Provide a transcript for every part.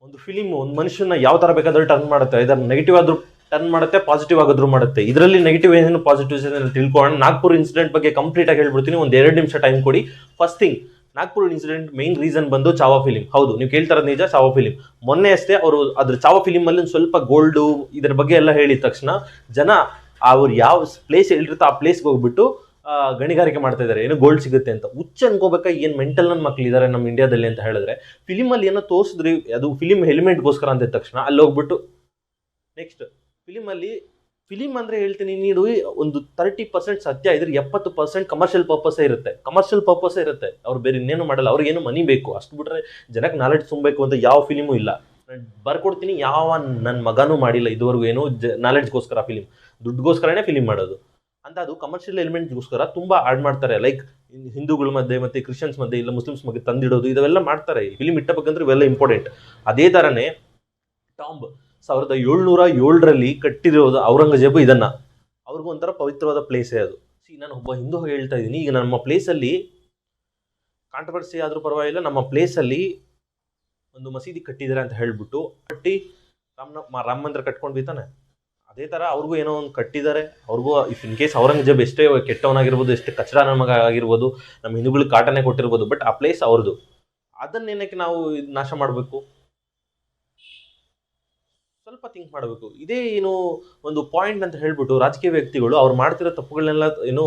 ಒಂದು ಫಿಲಿಮ್ ಒಂದು ಮನುಷ್ಯನ ಯಾವ ತರ ಬೇಕಾದ್ರೂ ಟರ್ನ್ ಮಾಡುತ್ತೆ, ಇದನ್ನ ನೆಗೆಟಿವ್ ಆದ್ರೂ ಟರ್ನ್ ಮಾಡುತ್ತೆ, ಪಾಸಿಟಿವ್ ಆಗಾದ್ರೂ ಮಾಡುತ್ತೆ. ಇದರಲ್ಲಿ ನೆಗೆಟಿವ್ ಏನು ಪಾಸಿಟಿವ್ಸ್ ಏನು ತಿಳ್ಕೊಳ್ಳೋಣ. ನಾಗ್ಪುರ್ ಇನ್ಸಿಡೆಂಟ್ ಬಗ್ಗೆ ಕಂಪ್ಲೀಟ್ ಆಗಿ ಹೇಳ್ಬಿಡ್ತೀನಿ, ಒಂದ್ 2 ನಿಮಿಷ ಟೈಮ್ ಕೊಡಿ. First thing, Nagpur incident main reason ಬಂದು ಚಾವಾ ಫಿಲಿಂ. ಹೌದು, ನೀವು ಕೇಳ್ತಾರ ನಿಜ, ಚಾವಾ ಫಿಲಿಂ. ಮೊನ್ನೆ ಅಷ್ಟೇ ಅವರು ಅದ್ರ ಚಾವಾ ಫಿಲಿಂ ಅಲ್ಲಿ ಒಂದು ಸ್ವಲ್ಪ ಗೋಲ್ಡು ಇದ್ರ ಬಗ್ಗೆ ಎಲ್ಲ ಹೇಳಿದ ತಕ್ಷಣ ಜನ ಅವ್ರು ಯಾವ ಪ್ಲೇಸ್ ಹೇಳಿರುತ್ತೋ ಆ ಪ್ಲೇಸ್ಗೆ ಹೋಗ್ಬಿಟ್ಟು ಗಣಿಗಾರಿಕೆ ಮಾಡ್ತಾ ಇದಾರೆ, ಏನು ಗೋಲ್ಡ್ ಸಿಗುತ್ತೆ ಅಂತ. ಹುಚ್ಚ ಅನ್ಕೋಬೇಕಾ, ಏನ್ ಮೆಂಟಲ್ ನನ್ನ ಮಕ್ಳು ಇದಾರೆ ನಮ್ಮ ಇಂಡಿಯಾದಲ್ಲಿ ಅಂತ ಹೇಳಿದ್ರೆ. ಫಿಲಿಂ ಅಲ್ಲಿ ಏನೋ ತೋರಿಸಿದ್ರಿ, ಅದು ಫಿಲಿಂ ಎಲಿಮೆಂಟ್ಗೋಸ್ಕರ ಅಂದ ತಕ್ಷಣ ಅಲ್ಲಿ ಹೋಗ್ಬಿಟ್ಟು ನೆಕ್ಸ್ಟ್ ಫಿಲಿಂ ಅಂದ್ರೆ ಹೇಳ್ತೀನಿ, ನೀನು ಒಂದು 30% ಸತ್ಯ ಇದ್ರೆ 70% ಕಮರ್ಷಿಯಲ್ ಪರ್ಪಸ್ ಇರುತ್ತೆ. ಅವ್ರು ಬೇರೆ ಇನ್ನೇನು ಮಾಡಲ್ಲ, ಅವ್ರಿಗೇನು ಮನಿ ಬೇಕು ಅಷ್ಟು ಬಿಟ್ರೆ ಜನಕ್ಕೆ ನಾಲೆಡ್ಜ್ ತುಂಬಬೇಕು ಅಂತ ಯಾವ ಫಿಲಿಮು ಇಲ್ಲ. ನಾನು ಬರ್ಕೊಡ್ತೀನಿ, ಯಾವ ನನ್ನ ಮಗನೂ ಮಾಡಿಲ್ಲ ಇದುವರೆಗೂ ಏನು ನಾಲೆಡ್ಜ್ಗೋಸ್ಕರ ಫಿಲಿಂ. ದುಡ್ಡುಗೋಸ್ಕರನೇ ಫಿಲಿಂ ಮಾಡೋದು ಅಂತ. ಅದು ಕಮರ್ಷಿಯಲ್ ಎಲಿಮೆಂಟ್ಗೋಸ್ಕರ ತುಂಬಾ ಆಡ್ ಮಾಡ್ತಾರೆ, ಲೈಕ್ ಹಿಂದೂಗಳ ಮಧ್ಯೆ ಮತ್ತೆ ಕ್ರಿಶ್ಚಿಯನ್ಸ್ ಮಧ್ಯೆ ಇಲ್ಲ ಮುಸ್ಲಿಮ್ಸ್ ಮಧ್ಯೆ ತಂದಿಡೋದು, ಇದೆಲ್ಲ ಮಾಡ್ತಾರೆ. ಫಿಲಿಂ ಇಟ್ಟಬೇಕಂದ್ರೆ ಇವೆಲ್ಲ ಇಂಪಾರ್ಟೆಂಟ್. ಅದೇ ತರನೇ ಟಾಂಬ್ 1707ರಲ್ಲಿ ಕಟ್ಟಿರೋದು ಔರಂಗಜೇಬು, ಇದನ್ನ ಅವ್ರಿಗೂ ಒಂಥರ ಪವಿತ್ರವಾದ ಪ್ಲೇಸೇ ಅದು. ನಾನು ಒಬ್ಬ ಹಿಂದೂ ಹೇಳ್ತಾ ಇದ್ದೀನಿ, ಈಗ ನಮ್ಮ ಪ್ಲೇಸಲ್ಲಿ ಕಾಂಟ್ರವರ್ಸಿ ಆದ್ರೂ ಪರವಾಗಿಲ್ಲ, ನಮ್ಮ ಪ್ಲೇಸಲ್ಲಿ ಒಂದು ಮಸೀದಿ ಕಟ್ಟಿದ್ದಾರೆ ಅಂತ ಹೇಳ್ಬಿಟ್ಟು ರಾಮ ಮಂದಿರ ಕಟ್ಕೊಂಡು ಬೀತಾನೆ. ಅದೇ ತರ ಅವ್ರಿಗೂ ಏನೋ ಒಂದು ಕಟ್ಟಿದ್ದಾರೆ. ಅವ್ರಿಗೂ ಇಫ್ ಇನ್ ಕೇಸ್ ಔರಂಗಜೇಬ್ ಎಷ್ಟೇ ಕೆಟ್ಟವನಾಗಿರ್ಬೋದು, ಎಷ್ಟೇ ಕಚಡ ನಮಗ ಆಗಿರ್ಬೋದು, ನಮ್ಮ ಹಿಂದೂಗಳಿಗೆ ಕಾಟನೆ ಕೊಟ್ಟಿರ್ಬೋದು, ಬಟ್ ಆ ಪ್ಲೇಸ್ ಅವ್ರದ್ದು. ಅದನ್ನೇನಕ್ಕೆ ನಾವು ನಾಶ ಮಾಡಬೇಕು? ಸ್ವಲ್ಪ ಥಿಂಕ್ ಮಾಡಬೇಕು. ಇದೇ ಏನು ಒಂದು ಪಾಯಿಂಟ್ ಅಂತ ಹೇಳ್ಬಿಟ್ಟು ರಾಜಕೀಯ ವ್ಯಕ್ತಿಗಳು ಅವ್ರು ಮಾಡ್ತಿರೋ ತಪ್ಪುಗಳನ್ನೆಲ್ಲ ಏನು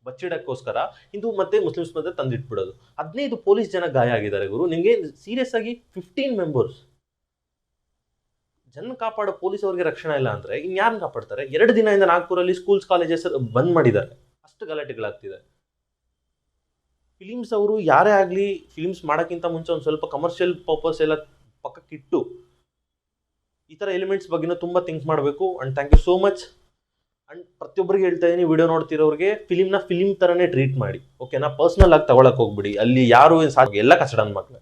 ಬಚ್ಚಿಡಕ್ಕೋಸ್ಕರ ಹಿಂದೂ ಮತ್ತೆ ಮುಸ್ಲಿಮ್ಸ್ ಮಧ್ಯೆ ತಂದಿಟ್ಬಿಡೋದು. 15 ಪೊಲೀಸ್ ಜನ ಗಾಯ ಆಗಿದ್ದಾರೆ ಗುರು. ನಿಮಗೆ ಸೀರಿಯಸ್ ಆಗಿ 15 ಮೆಂಬರ್ಸ್. ಜನ ಕಾಪಾಡೋ ಪೊಲೀಸ್ ಅವ್ರಿಗೆ ರಕ್ಷಣೆ ಇಲ್ಲ ಅಂದ್ರೆ ಇನ್ಯಾರನ್ನ ಕಾಪಾಡ್ತಾರೆ? 2 ದಿನದಿಂದ ನಾಗ್ಪುರಲ್ಲಿ ಸ್ಕೂಲ್ಸ್ ಕಾಲೇಜಸ್ ಬಂದ್ ಮಾಡಿದ್ದಾರೆ, ಅಷ್ಟು ಗಲಾಟೆಗಳಾಗ್ತಿದೆ. ಫಿಲಿಮ್ಸ್ ಅವರು ಯಾರೇ ಆಗಲಿ ಫಿಲಿಮ್ಸ್ ಮಾಡೋಕ್ಕಿಂತ ಮುಂಚೆ ಒಂದು ಸ್ವಲ್ಪ ಕಮರ್ಷಿಯಲ್ ಪರ್ಪಸ್ ಎಲ್ಲ ಪಕ್ಕಕ್ಕಿಟ್ಟು ಈ ಥರ ಎಲಿಮೆಂಟ್ಸ್ ಬಗ್ಗೆನೂ ತುಂಬ ಥಿಂಕ್ ಮಾಡಬೇಕು. And thank you so much. And ಪ್ರತಿಯೊಬ್ಬರಿಗೆ ಹೇಳ್ತಾ ಇದ್ದೀನಿ, ವಿಡಿಯೋ ನೋಡ್ತಿರೋರಿಗೆ ಫಿಲಿಮ್ನ ಫಿಲಿಮ್ ಥರನೇ ಟ್ರೀಟ್ ಮಾಡಿ, ಓಕೆನಾ? ಪರ್ಸ್ನಲ್ ಆಗಿ ತಗೊಳಕ್ ಹೋಗ್ಬಿಡಿ. ಅಲ್ಲಿ ಯಾರು ಎಲ್ಲ ಕಚಡನ್ ಮಕ್ಕಳು.